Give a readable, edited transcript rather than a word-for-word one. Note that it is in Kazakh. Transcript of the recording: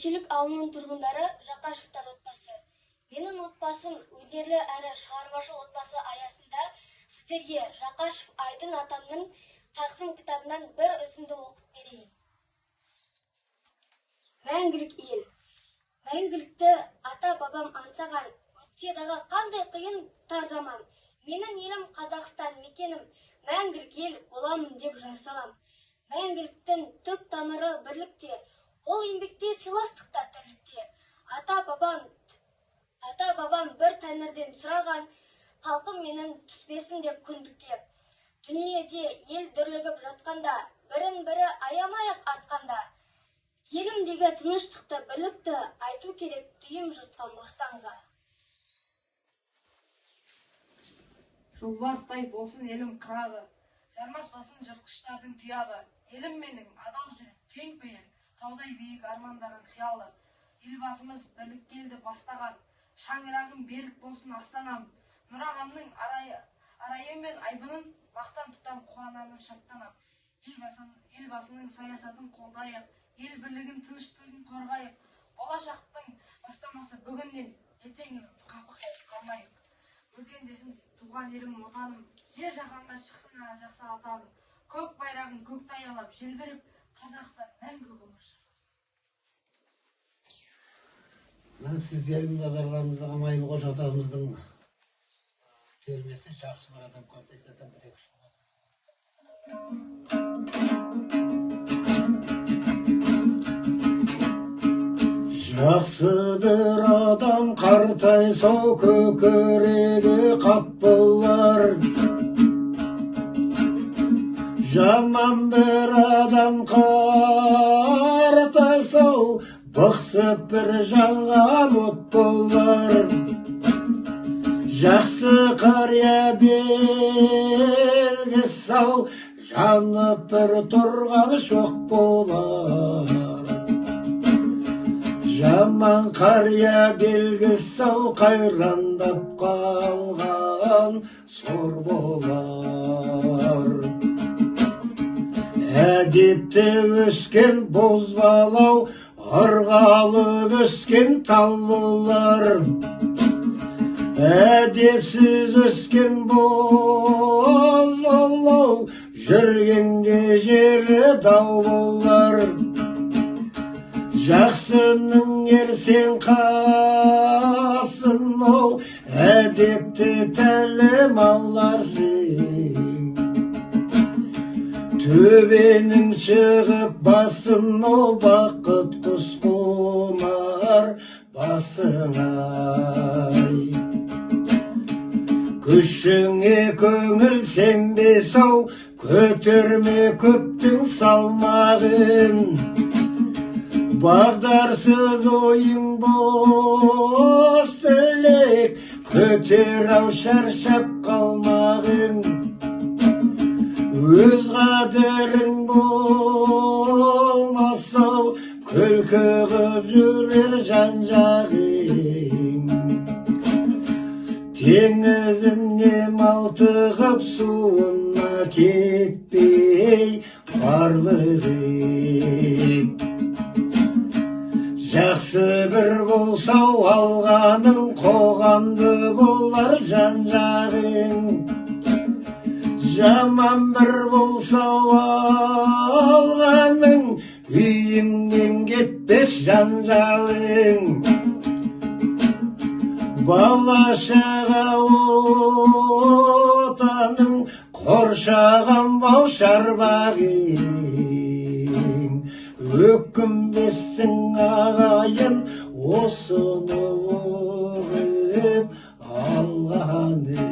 Кешелік ауылының тұрғындары Жақашевтар отбасы. Менің отбасым өнерлі әрі шығармашыл отбасы аясында сіздерге Жақашев Айдын атамның тағзым кітабынан бір үзінді оқып берейін. Мәңгілік ел. Мәңгілікті ата-бабам аңсаған, өтсе дағы қандай қиын тар заман. Менің елім Қазақстан мекенім, мәңгілік ел боламын деп жар салам. Мәңгіліктің түп тамыры бірлікте, ол еңбекте, сыйластықта, тірлікте. Ата-бабам бір тәңірден сұраған, халқым менің түспесін деп күндікке. Дүниеде ел дүрлігіп жатқанда, бірін-бірі аямайық атқанда. Елімдегі тыныштықты, бірлікті айту керек дүйім жұртқа мақтанға. Жолбарыстай болсын елім қырағы, жармаспасын жыртқыштардың тұяғы. Елім менің адал жүрек, кең пейіл, таудай биік армандаған қиялы. Елбасымыз бірлікке елді бастаған, шаңырағым берік болсын астанам. Нұр ағамның арайы мен айбынын мақтан тұтам, қуанамын, шаттанам. Елбасының саясатын қолдайық, ел бірлігін, тыныштығын қорғайық. Болашақтың бастамасы бүгіннен, ертең қапы қалмайық. Өркендесін туған елім отаным, жер жаһанға шықсын жақсы атаным. Көк байрағын көкті аялап желбіріп, Қазақстан мәңгі ғұмыр жасасын. Сіздердің назарларыңызға Амайыл Қожа атамыздың термесі жақсы бір адам қартайсадан бір-екі жақсы бір адам қартайсау көкірегі қат болар. Жаман бір адам қартайсау бықсып бір жаңа мұт болар. Жақсы қария белгісі-ау, жанып бір тұрған шоқ болар. Жаман қария белгісі-ау, қайрандап қалған сор болар. Әдепте өскен бозбалау, ырғалып өскен тал болар. Әдепсіз өскен бозбалау, жүргенде жері дау болар. Жақсының ерсен қасын-ау, әдепті тәлім аларсың. Төбенің шығып басын-ау, бақыт құс қонар басыңай. Күшіңе көңіл сенбес-ау, көтерме көптің салмағын. Бағдарсыз ойың бос тілек, көтер-ау шаршап қалмағын. Өз қадірің болмас-ау, күлкі қып жүрер жан-жағың. Теңізіне малтығып суына кетпей барлығың. Жақсы бір болсау алғаның, қоғамды болар жан-жағың. Жаман бір болсау алғаның, үйіңнен кетпес жанжалың. Бала-шаға отаның, қоршаған бау шарбағың. Өкінбессің ағайын, осыны ұғып алғаның.